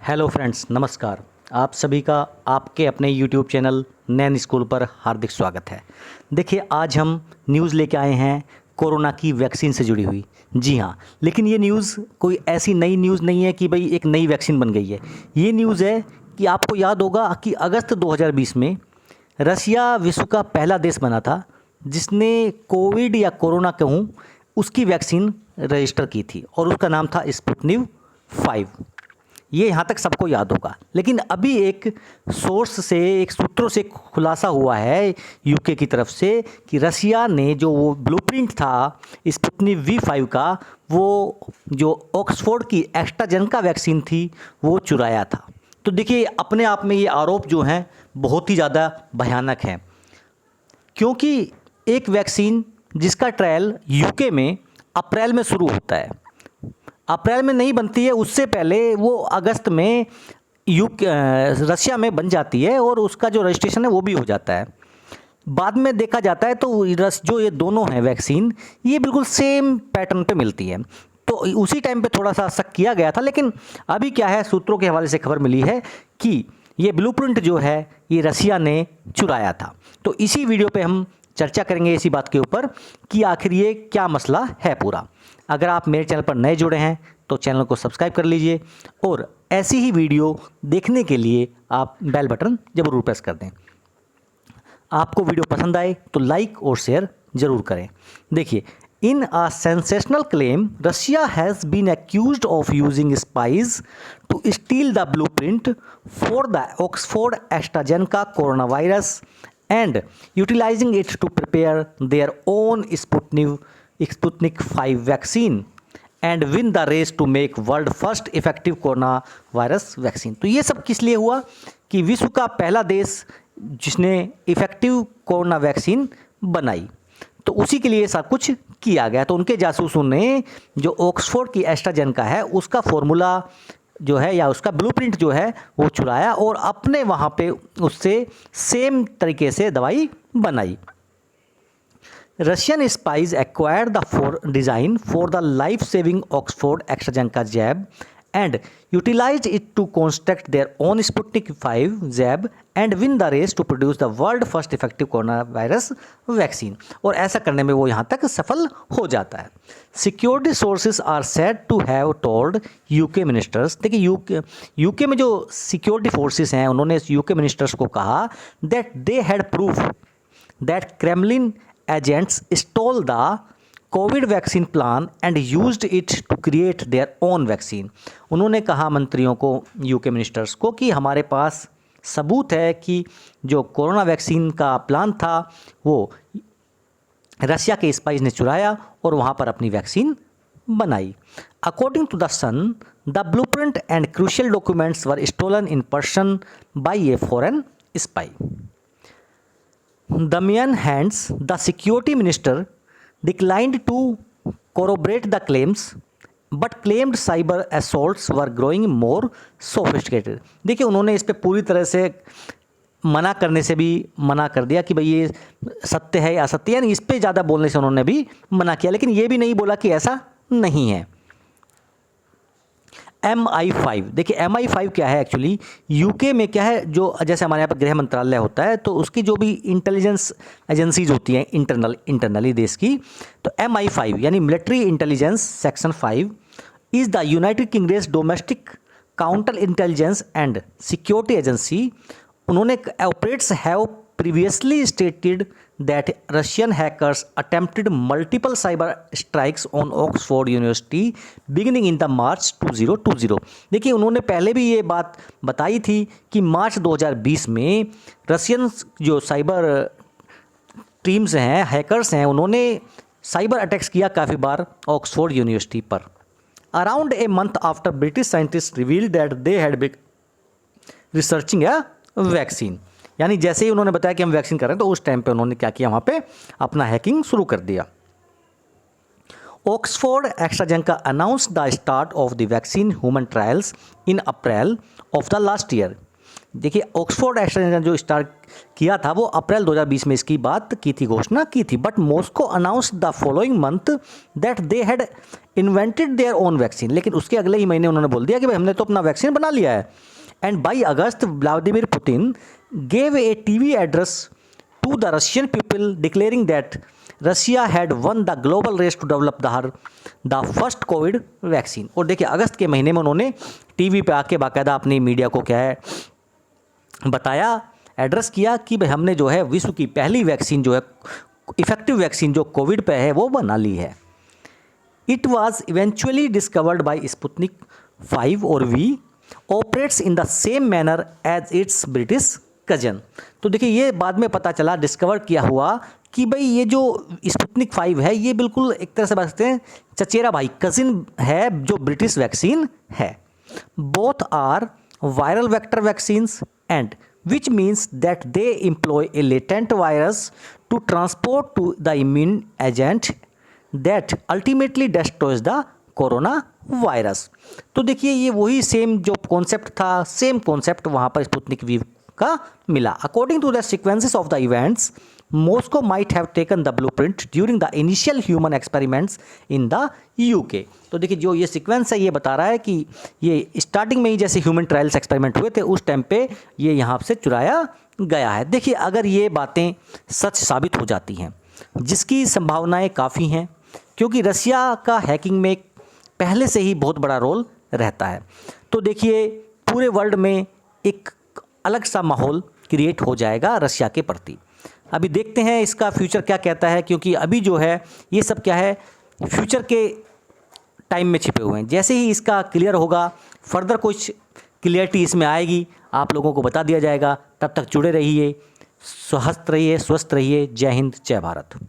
Hello friends, नमस्कार। आप सभी का आपके अपने यूट्यूब चैनल नैन स्कूल पर हार्दिक स्वागत है। देखिए, आज हम न्यूज़ लेके आए हैं कोरोना की वैक्सीन से जुड़ी हुई। जी हाँ, लेकिन ये न्यूज़ कोई ऐसी नई न्यूज़ नहीं है कि भाई एक नई वैक्सीन बन गई है। ये न्यूज़ है कि आपको याद होगा कि अगस्त 2020 में रसिया विश्व का पहला देश बना था जिसने कोविड या कोरोना कहूँ उसकी वैक्सीन रजिस्टर की थी और उसका नाम था स्पुतनिक 5। ये यहाँ तक सबको याद होगा। लेकिन अभी एक सोर्स से, एक सूत्रों से खुलासा हुआ है यूके की तरफ से कि रसिया ने जो वो ब्लूप्रिंट था स्पुतनिक V5 का, वो जो ऑक्सफोर्ड की एस्ट्राजेनेका वैक्सीन थी वो चुराया था। तो देखिए, अपने आप में ये आरोप जो हैं बहुत ही ज़्यादा भयानक हैं, क्योंकि एक वैक्सीन जिसका ट्रायल यूके में अप्रैल में शुरू होता है, अप्रैल में नहीं बनती है, उससे पहले वो अगस्त में रशिया में बन जाती है और उसका जो रजिस्ट्रेशन है वो भी हो जाता है। बाद में देखा जाता है तो जो ये दोनों हैं वैक्सीन, ये बिल्कुल सेम पैटर्न पे मिलती है। तो उसी टाइम पे थोड़ा सा शक किया गया था, लेकिन अभी क्या है, सूत्रों के हवाले से खबर मिली है कि ये ब्लूप्रिंट जो है ये रसिया ने चुराया था। तो इसी वीडियो पे हम चर्चा करेंगे इसी बात के ऊपर कि आखिर ये क्या मसला है पूरा। अगर आप मेरे चैनल पर नए जुड़े हैं तो चैनल को सब्सक्राइब कर लीजिए और ऐसी ही वीडियो देखने के लिए आप बेल बटन ज़रूर प्रेस कर दें। आपको वीडियो पसंद आए तो लाइक और शेयर ज़रूर करें। देखिए, in a sensational claim Russia has been accused of using spies to steal the blueprint for the Oxford AstraZeneca corona virus and utilizing it to prepare their own Sputnik 5 vaccine and win the race to make world first effective corona virus vaccine. तो ये सब किस लिए हुआ कि विश्व का पहला देश जिसने इफ़ेक्टिव कोरोना वैक्सीन बनाई, तो उसी के लिए सब कुछ किया गया। तो उनके जासूसों ने जो ऑक्सफोर्ड की एस्ट्राजेनेका है उसका फॉर्मूला जो है या उसका ब्लूप्रिंट जो है वो चुराया और अपने वहाँ पे उससे सेम तरीके से दवाई बनाई। Russian spies acquired the design for the life saving Oxford AstraZeneca jab and utilized it to construct their own Sputnik 5 jab and win the race to produce the world first effective coronavirus vaccine। और ऐसा करने में वो यहाँ तक सफल हो जाता है। Security sources are said to have told UK ministers. देखिए, यूके में जो सिक्योरिटी फोर्सेस हैं उन्होंने यूके मिनिस्टर्स को कहा that they had proof that Kremlin agents stole the Covid vaccine plan and used it to create their own vaccine. उन्होंने कहा मंत्रियों को, यूके मिनिस्टर्स को, कि हमारे पास सबूत है कि जो कोरोना वैक्सीन का प्लान था वो रशिया के स्पाइस ने चुराया और वहाँ पर अपनी वैक्सीन बनाई। According to the Sun, the blueprint and crucial documents were stolen in person by a foreign spy. Damian Hinds, the security minister, declined to corroborate the claims but claimed cyber assaults were growing more sophisticated। देखिए, उन्होंने इस पे पूरी तरह से मना करने से भी मना कर दिया कि भाई ये सत्य है या असत्य, यानी इस पे ज़्यादा बोलने से उन्होंने भी मना किया, लेकिन ये भी नहीं बोला कि ऐसा नहीं है। MI5, देखिए MI5 क्या है एक्चुअली, यूके में क्या है, जो जैसे हमारे यहाँ पर गृह मंत्रालय होता है तो उसकी जो भी इंटेलिजेंस एजेंसीज होती हैं इंटरनली देश की, तो MI5 यानी military intelligence section 5 is the United Kingdom's domestic counter intelligence and security agency. उन्होंने operatives have previously stated that Russian hackers attempted multiple cyber strikes on Oxford University beginning in the March 2020। देखिए, उन्होंने पहले भी ये बात बताई थी कि मार्च 2020 में रशियन जो साइबर टीम्स हैं, हैकर्स हैं, उन्होंने साइबर अटैक्स किया काफ़ी बार ऑक्सफोर्ड यूनिवर्सिटी पर। Around a month after British scientist revealed that they had been researching a vaccine, यानी जैसे ही उन्होंने बताया कि हम वैक्सीन कर रहे हैं तो उस टाइम पे उन्होंने क्या किया, वहाँ पे अपना हैकिंग शुरू कर दिया। Oxford AstraZeneca announced the start of the vaccine human trials in April of the last year. देखिए ऑक्सफोर्ड एस्ट्राजेनेका जो स्टार्ट किया था वो अप्रैल 2020 में इसकी बात की थी, घोषणा की थी, but Moscow announce the following month that they had invented there own vaccine. लेकिन उसके अगले ही महीने उन्होंने बोल दिया कि भाई हमने तो अपना वैक्सीन बना लिया है। And by August Vladimir Putin gave a TV address to the Russian people declaring that Russia had won the global race to develop the first Covid vaccine. और देखिए अगस्त के महीने में उन्होंने टीवी पे आके बाकायदा अपनी मीडिया को क्या है बताया, एड्रेस किया कि भाई हमने जो है विश्व की पहली वैक्सीन जो है इफेक्टिव वैक्सीन जो कोविड पे है वो बना ली है। It was eventually discovered by Sputnik 5 और V operates in the same manner as its British cousin. तो देखिए ये बाद में पता चला, डिस्कवर किया हुआ कि भाई ये जो स्पुतनिक 5 है ये बिल्कुल एक तरह से बात सकते हैं चचेरा भाई कजिन है जो ब्रिटिश वैक्सीन है। Both are viral vector vaccines and which means that they employ a latent virus to transport to the immune agent that ultimately destroys the corona virus। तो देखिए ये वही सेम जो कॉन्सेप्ट था, same concept वहाँ पर Sputnik V का मिला। According to the sequences of the events Moscow might have taken the blueprint during the initial human experiments in the UK. तो देखिए जो ये सीक्वेंस है ये बता रहा है कि ये स्टार्टिंग में ही जैसे ह्यूमन ट्रायल्स एक्सपेरिमेंट हुए थे उस टाइम पे ये यहाँ से चुराया गया है। देखिए अगर ये बातें सच साबित हो जाती हैं, जिसकी संभावनाएं काफ़ी हैं क्योंकि रसिया का हैकिंग में पहले से ही बहुत बड़ा रोल रहता है, तो देखिए पूरे वर्ल्ड में एक अलग सा माहौल क्रिएट हो जाएगा रशिया के प्रति। अभी देखते हैं इसका फ्यूचर क्या कहता है, क्योंकि अभी जो है ये सब क्या है फ्यूचर के टाइम में छिपे हुए हैं। जैसे ही इसका क्लियर होगा, फर्दर कुछ क्लियरिटी इसमें आएगी, आप लोगों को बता दिया जाएगा। तब तक जुड़े रहिए, स्वस्थ रहिए, जय हिंद, जय भारत।